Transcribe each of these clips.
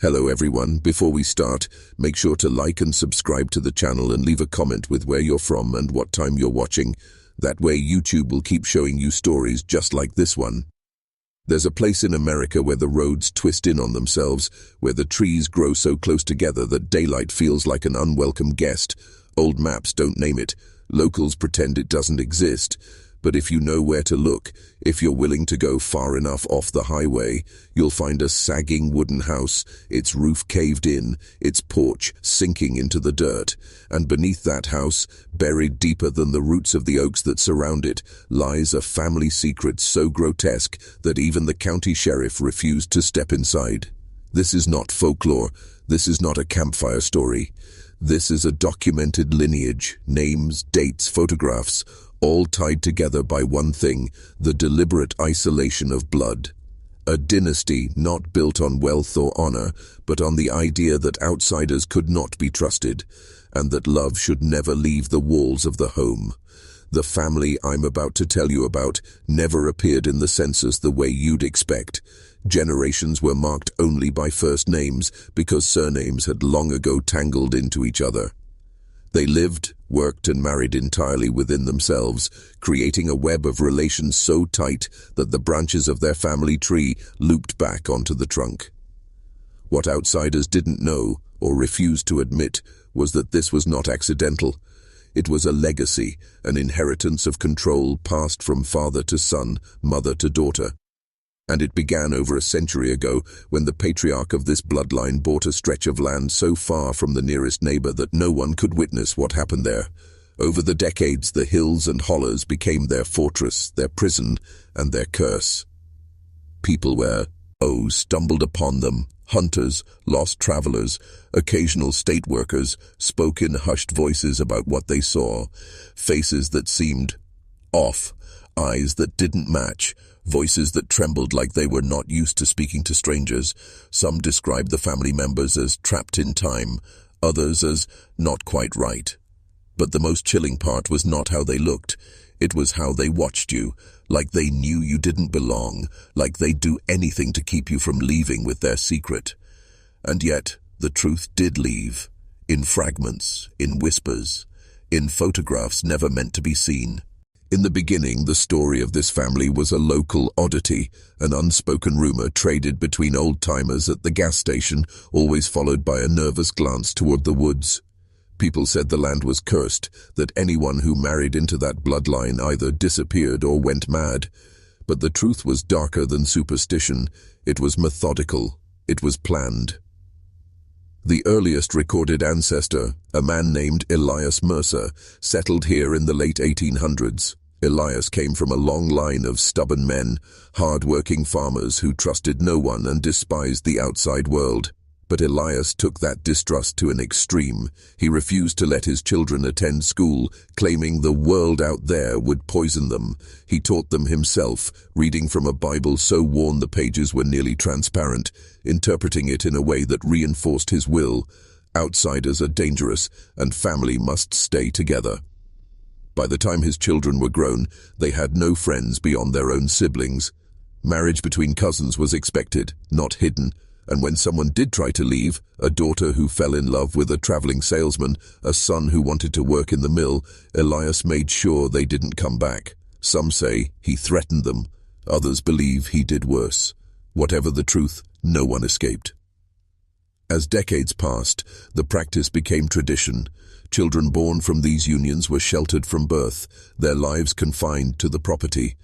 Hello everyone, before we start, make sure to like and subscribe to the channel and leave a comment with where you're from and what time you're watching. That way YouTube will keep showing you stories just like this one. There's a place in America where the roads twist in on themselves, where the trees grow so close together that daylight feels like an unwelcome guest. Old maps don't name it, locals pretend it doesn't exist. But if you know where to look, if you're willing to go far enough off the highway, you'll find a sagging wooden house, its roof caved in, its porch sinking into the dirt. And beneath that house, buried deeper than the roots of the oaks that surround it, lies a family secret so grotesque that even the county sheriff refused to step inside. This is not folklore. This is not a campfire story. This is a documented lineage, names, dates, photographs, all tied together by one thing, the deliberate isolation of blood. A dynasty not built on wealth or honor, but on the idea that outsiders could not be trusted, and that love should never leave the walls of the home. The family I'm about to tell you about never appeared in the census the way you'd expect. Generations were marked only by first names because surnames had long ago tangled into each other. They lived, worked and married entirely within themselves, creating a web of relations so tight that the branches of their family tree looped back onto the trunk. What outsiders didn't know, or refused to admit, was that this was not accidental. It was a legacy, an inheritance of control passed from father to son, mother to daughter. And it began over a century ago when the patriarch of this bloodline bought a stretch of land so far from the nearest neighbor that no one could witness what happened there. Over the decades, the hills and hollows became their fortress, their prison, and their curse. People stumbled upon them. Hunters, lost travelers, occasional state workers spoke in hushed voices about what they saw. Faces that seemed off, eyes that didn't match, voices that trembled like they were not used to speaking to strangers. Some described the family members as trapped in time, others as not quite right. But the most chilling part was not how they looked. It was how they watched you, like they knew you didn't belong, like they'd do anything to keep you from leaving with their secret. And yet, the truth did leave. In fragments, in whispers, in photographs never meant to be seen. In the beginning, the story of this family was a local oddity, an unspoken rumor traded between old-timers at the gas station, always followed by a nervous glance toward the woods. People said the land was cursed, that anyone who married into that bloodline either disappeared or went mad. But the truth was darker than superstition. It was methodical. It was planned. The earliest recorded ancestor, a man named Elias Mercer, settled here in the late 1800s. Elias came from a long line of stubborn men, hard-working farmers who trusted no one and despised the outside world. But Elias took that distrust to an extreme. He refused to let his children attend school, claiming the world out there would poison them. He taught them himself, reading from a Bible so worn the pages were nearly transparent, interpreting it in a way that reinforced his will. Outsiders are dangerous, and family must stay together. By the time his children were grown, they had no friends beyond their own siblings. Marriage between cousins was expected, not hidden. And when someone did try to leave, a daughter who fell in love with a traveling salesman, a son who wanted to work in the mill, Elias made sure they didn't come back. Some say he threatened them. Others believe he did worse. Whatever the truth, no one escaped. As decades passed, the practice became tradition. Children born from these unions were sheltered from birth, their lives confined to the property.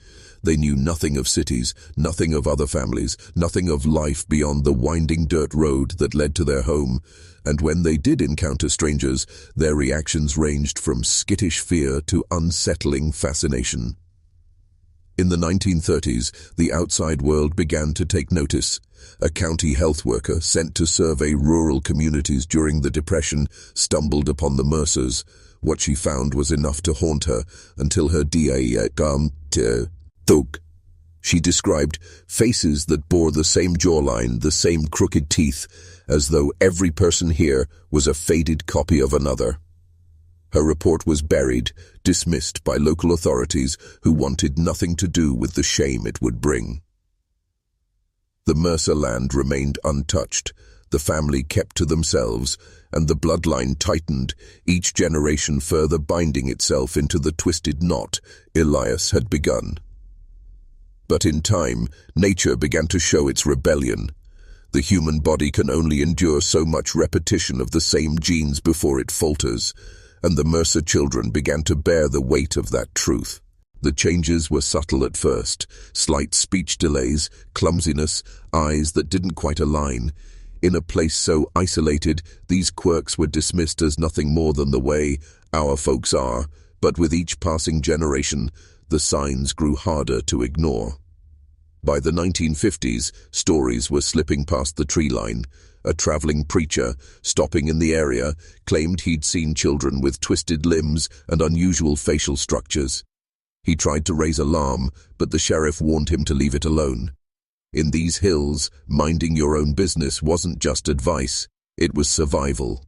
They knew nothing of cities, nothing of other families, nothing of life beyond the winding dirt road that led to their home. And when they did encounter strangers, their reactions ranged from skittish fear to unsettling fascination. In the 1930s, the outside world began to take notice. A county health worker sent to survey rural communities during the Depression stumbled upon the Mercers. What she found was enough to haunt her until her DA took. She described faces that bore the same jawline, the same crooked teeth, as though every person here was a faded copy of another. Her report was buried, dismissed by local authorities who wanted nothing to do with the shame it would bring. The Mercer land remained untouched. The family kept to themselves, and the bloodline tightened, each generation further binding itself into the twisted knot Elias had begun. But in time, nature began to show its rebellion. The human body can only endure so much repetition of the same genes before it falters, and the Mercer children began to bear the weight of that truth. The changes were subtle at first, slight speech delays, clumsiness, eyes that didn't quite align. In a place so isolated, these quirks were dismissed as nothing more than the way our folks are, but with each passing generation, the signs grew harder to ignore. By the 1950s, stories were slipping past the tree line. A traveling preacher, stopping in the area, claimed he'd seen children with twisted limbs and unusual facial structures. He tried to raise alarm, but the sheriff warned him to leave it alone. In these hills, minding your own business wasn't just advice, it was survival.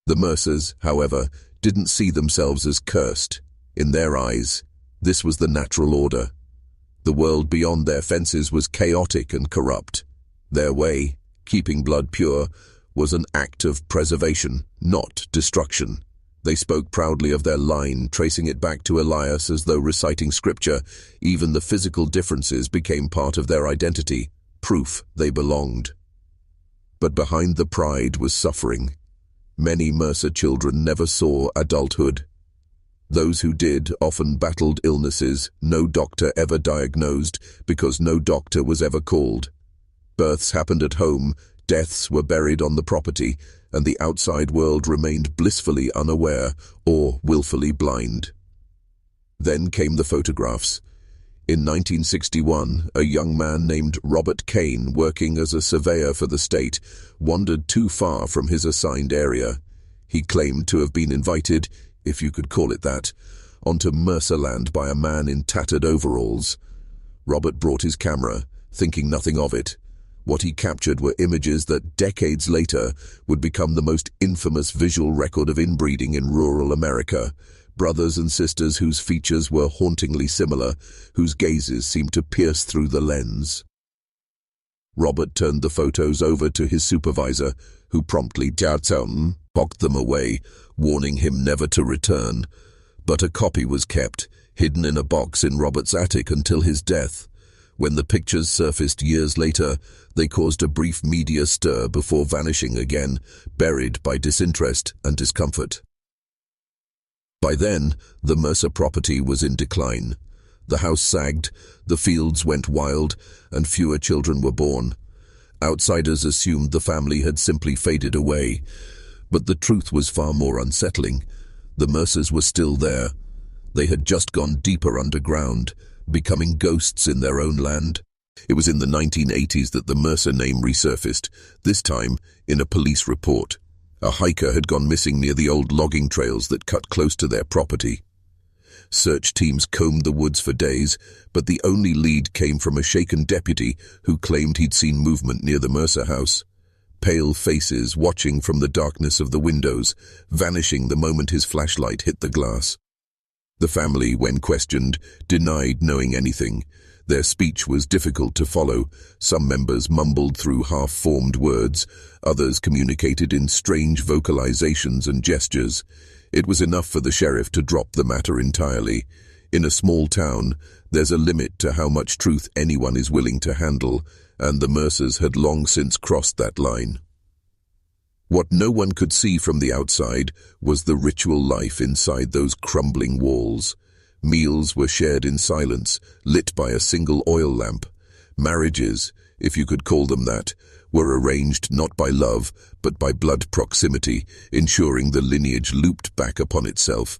The Mercers, however, didn't see themselves as cursed. In their eyes, this was the natural order. The world beyond their fences was chaotic and corrupt. Their way, keeping blood pure, was an act of preservation, not destruction. They spoke proudly of their line, tracing it back to Elias as though reciting scripture. Even the physical differences became part of their identity, proof they belonged. But behind the pride was suffering. Many Mercer children never saw adulthood. Those who did often battled illnesses no doctor ever diagnosed because no doctor was ever called. Births happened at home, deaths were buried on the property, and the outside world remained blissfully unaware or willfully blind. Then came the photographs. In 1961, a young man named Robert Kane, working as a surveyor for the state, wandered too far from his assigned area. He claimed to have been invited, if you could call it that, onto Mercer land by a man in tattered overalls. Robert brought his camera, thinking nothing of it. What he captured were images that decades later would become the most infamous visual record of inbreeding in rural America. Brothers and sisters whose features were hauntingly similar, whose gazes seemed to pierce through the lens. Robert turned the photos over to his supervisor, who promptly pocked them away, warning him never to return. But a copy was kept, hidden in a box in Robert's attic until his death. When the pictures surfaced years later, they caused a brief media stir before vanishing again, buried by disinterest and discomfort. By then, the Mercer property was in decline. The house sagged, the fields went wild, and fewer children were born. Outsiders assumed the family had simply faded away. But the truth was far more unsettling. The Mercers were still there. They had just gone deeper underground, becoming ghosts in their own land. It was in the 1980s that the Mercer name resurfaced, this time in a police report. A hiker had gone missing near the old logging trails that cut close to their property. Search teams combed the woods for days, but the only lead came from a shaken deputy who claimed he'd seen movement near the Mercer house. Pale faces watching from the darkness of the windows, vanishing the moment his flashlight hit the glass. The family, when questioned, denied knowing anything. Their speech was difficult to follow. Some members mumbled through half-formed words, others communicated in strange vocalizations and gestures. It was enough for the sheriff to drop the matter entirely. In a small town, there's a limit to how much truth anyone is willing to handle, and the Mercers had long since crossed that line. What no one could see from the outside was the ritual life inside those crumbling walls. Meals were shared in silence, lit by a single oil lamp. Marriages, if you could call them that, were arranged not by love, but by blood proximity, ensuring the lineage looped back upon itself.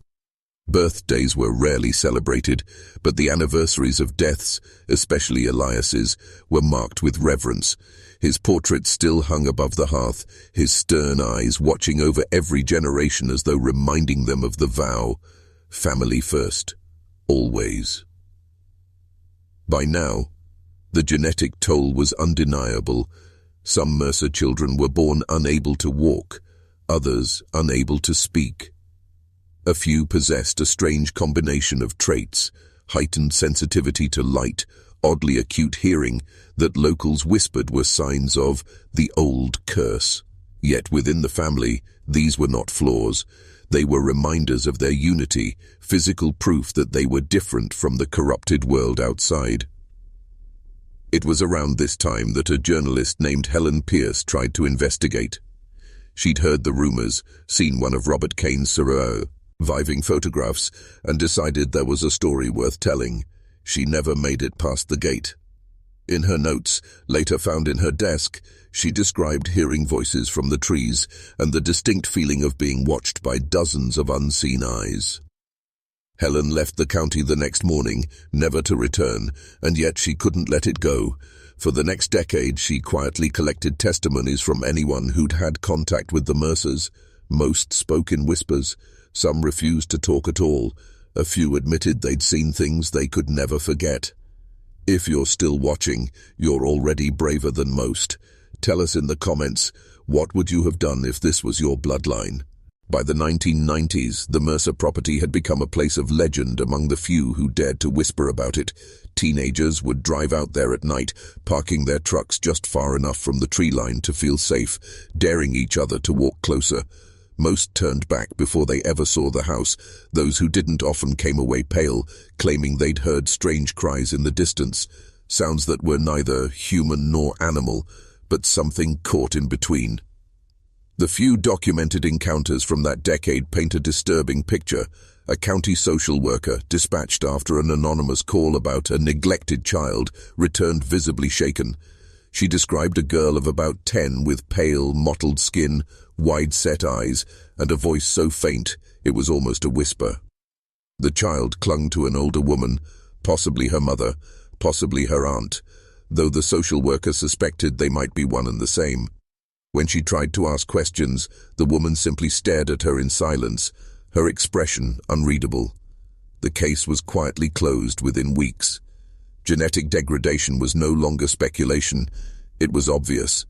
Birthdays were rarely celebrated, but the anniversaries of deaths, especially Elias's, were marked with reverence. His portrait still hung above the hearth, his stern eyes watching over every generation as though reminding them of the vow, family first, always. By now, the genetic toll was undeniable. Some Mercer children were born unable to walk, others unable to speak. A few possessed a strange combination of traits: heightened sensitivity to light, oddly acute hearing that locals whispered were signs of the old curse. Yet within the family, these were not flaws. They were reminders of their unity, physical proof that they were different from the corrupted world outside. It was around this time that a journalist named Helen Pierce tried to investigate. She'd heard the rumors, seen one of Robert Kane's surviving photographs, and decided there was a story worth telling. She never made it past the gate. In her notes, later found in her desk, she described hearing voices from the trees and the distinct feeling of being watched by dozens of unseen eyes. Helen left the county the next morning, never to return, and yet she couldn't let it go. For the next decade, she quietly collected testimonies from anyone who'd had contact with the Mercers. Most spoke in whispers. Some refused to talk at all. A few admitted they'd seen things they could never forget. If you're still watching, you're already braver than most. Tell us in the comments, what would you have done if this was your bloodline? By the 1990s, the Mercer property had become a place of legend among the few who dared to whisper about it. Teenagers would drive out there at night, parking their trucks just far enough from the tree line to feel safe, daring each other to walk closer. Most turned back before they ever saw the house. Those who didn't often came away pale, claiming they'd heard strange cries in the distance, sounds that were neither human nor animal, but something caught in between. The few documented encounters from that decade paint a disturbing picture. A county social worker, dispatched after an anonymous call about a neglected child, returned visibly shaken. She described a girl of about 10 with pale, mottled skin, wide-set eyes, and a voice so faint it was almost a whisper. The child clung to an older woman, possibly her mother, possibly her aunt, though the social worker suspected they might be one and the same. When she tried to ask questions, the woman simply stared at her in silence, her expression unreadable. The case was quietly closed within weeks. Genetic degradation was no longer speculation. It was obvious.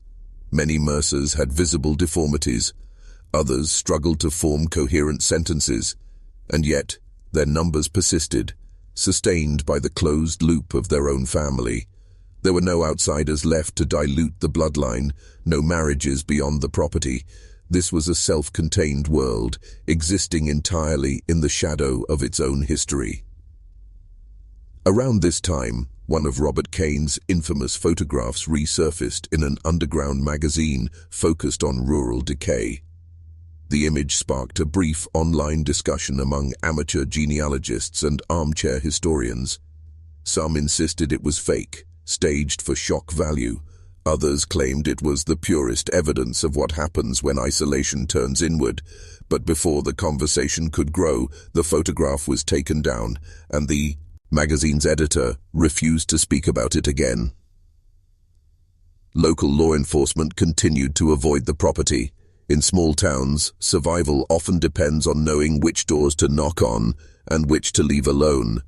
Many Mercers had visible deformities. Others struggled to form coherent sentences. And yet, their numbers persisted, sustained by the closed loop of their own family. There were no outsiders left to dilute the bloodline, no marriages beyond the property. This was a self-contained world, existing entirely in the shadow of its own history. Around this time, one of Robert Kane's infamous photographs resurfaced in an underground magazine focused on rural decay. The image sparked a brief online discussion among amateur genealogists and armchair historians. Some insisted it was fake, staged for shock value. Others claimed it was the purest evidence of what happens when isolation turns inward. But before the conversation could grow, the photograph was taken down, and the magazine's editor refused to speak about it again. Local law enforcement continued to avoid the property. In small towns, survival often depends on knowing which doors to knock on and which to leave alone.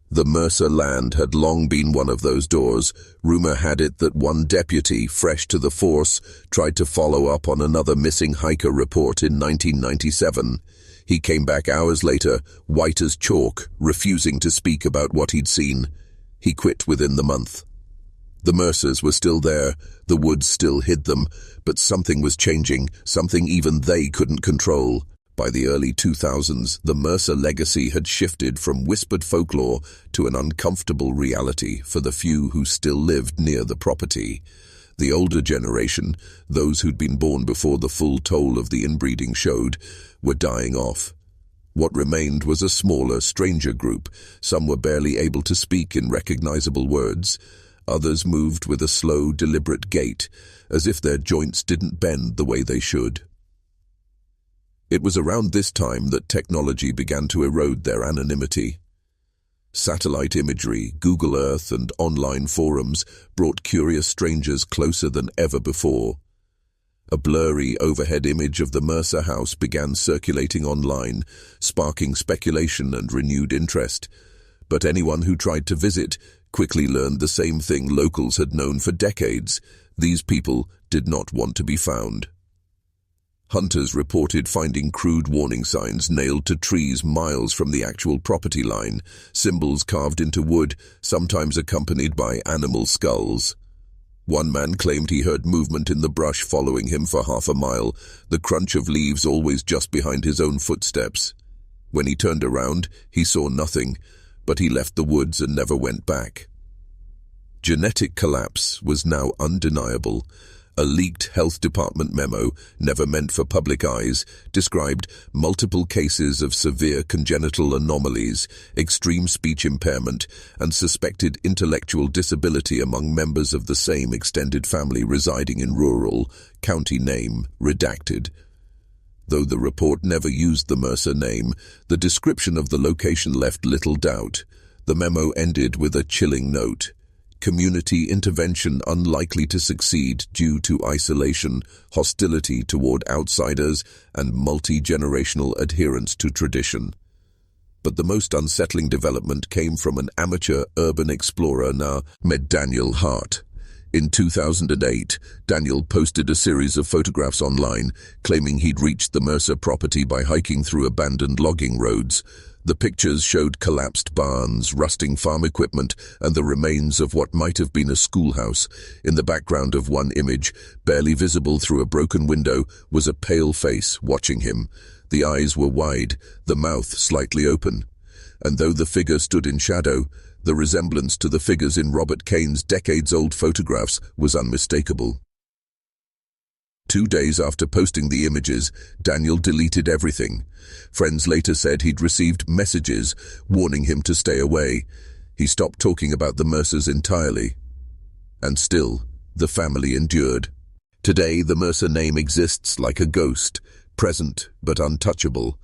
The Mercer land had long been one of those doors. Rumor had it that one deputy, fresh to the force, tried to follow up on another missing hiker report in 1997. He came back hours later, white as chalk, refusing to speak about what he'd seen. He quit within the month. The Mercers were still there, the woods still hid them, but something was changing, something even they couldn't control. By the early 2000s, the Mercer legacy had shifted from whispered folklore to an uncomfortable reality for the few who still lived near the property. The older generation, those who'd been born before the full toll of the inbreeding showed, were dying off. What remained was a smaller, stranger group. Some were barely able to speak in recognizable words. Others moved with a slow, deliberate gait, as if their joints didn't bend the way they should. It was around this time that technology began to erode their anonymity. Satellite imagery, Google Earth, and online forums brought curious strangers closer than ever before. A blurry overhead image of the Mercer house began circulating online, sparking speculation and renewed interest. But anyone who tried to visit quickly learned the same thing locals had known for decades. These people did not want to be found. Hunters reported finding crude warning signs nailed to trees miles from the actual property line, symbols carved into wood, sometimes accompanied by animal skulls. One man claimed he heard movement in the brush following him for half a mile, the crunch of leaves always just behind his own footsteps. When he turned around, he saw nothing, but he left the woods and never went back. Genetic collapse was now undeniable. A leaked health department memo, never meant for public eyes, described multiple cases of severe congenital anomalies, extreme speech impairment, and suspected intellectual disability among members of the same extended family residing in rural, county name redacted. Though the report never used the Mercer name, the description of the location left little doubt. The memo ended with a chilling note: community intervention unlikely to succeed due to isolation, hostility toward outsiders, and multi-generational adherence to tradition. But the most unsettling development came from an amateur urban explorer named Daniel Hart. In 2008, Daniel posted a series of photographs online, claiming he'd reached the Mercer property by hiking through abandoned logging roads. The pictures showed collapsed barns, rusting farm equipment, and the remains of what might have been a schoolhouse. In the background of one image, barely visible through a broken window, was a pale face watching him. The eyes were wide, the mouth slightly open. And though the figure stood in shadow, the resemblance to the figures in Robert Kane's decades-old photographs was unmistakable. 2 days after posting the images, Daniel deleted everything. Friends later said he'd received messages warning him to stay away. He stopped talking about the Mercers entirely. And still, the family endured. Today, the Mercer name exists like a ghost, present but untouchable.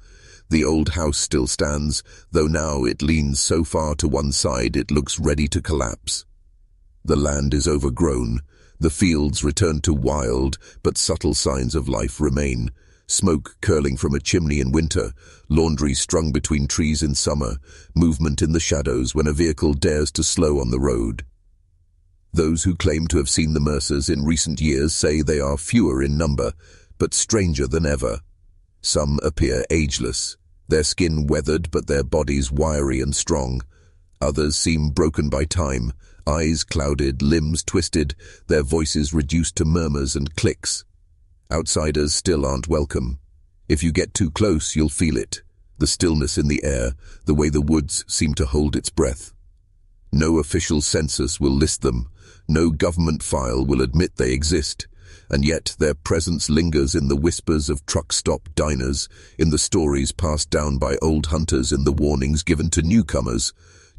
The old house still stands, though now it leans so far to one side it looks ready to collapse. The land is overgrown. The fields return to wild, but subtle signs of life remain. Smoke curling from a chimney in winter, laundry strung between trees in summer, movement in the shadows when a vehicle dares to slow on the road. Those who claim to have seen the Mercers in recent years say they are fewer in number, but stranger than ever. Some appear ageless, their skin weathered but their bodies wiry and strong. Others seem broken by time, eyes clouded, limbs twisted, their voices reduced to murmurs and clicks. Outsiders still aren't welcome. If you get too close, you'll feel it. The stillness in the air, the way the woods seem to hold its breath. No official census will list them. No government file will admit they exist. And yet their presence lingers in the whispers of truck-stop diners, in the stories passed down by old hunters, in the warnings given to newcomers.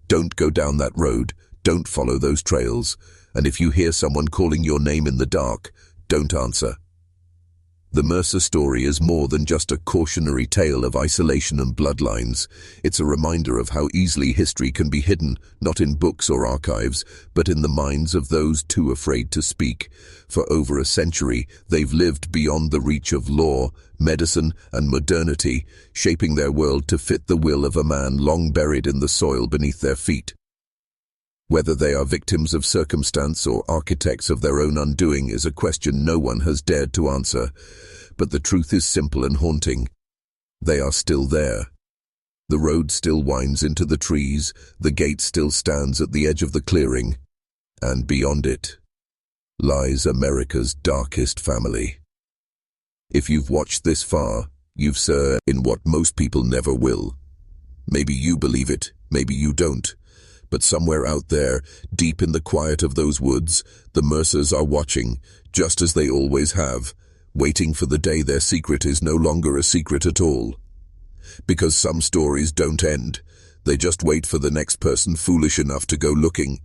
Don't go down that road. Don't follow those trails. And if you hear someone calling your name in the dark, don't answer. The Mercer story is more than just a cautionary tale of isolation and bloodlines. It's a reminder of how easily history can be hidden, not in books or archives, but in the minds of those too afraid to speak. For over a century, they've lived beyond the reach of law, medicine, and modernity, shaping their world to fit the will of a man long buried in the soil beneath their feet. Whether they are victims of circumstance or architects of their own undoing is a question no one has dared to answer. But the truth is simple and haunting. They are still there. The road still winds into the trees, the gate still stands at the edge of the clearing, and beyond it lies America's darkest family. If you've watched this far, you've seen in what most people never will. Maybe you believe it, maybe you don't. But somewhere out there, deep in the quiet of those woods, the Mercers are watching, just as they always have, waiting for the day their secret is no longer a secret at all. Because some stories don't end. They just wait for the next person foolish enough to go looking.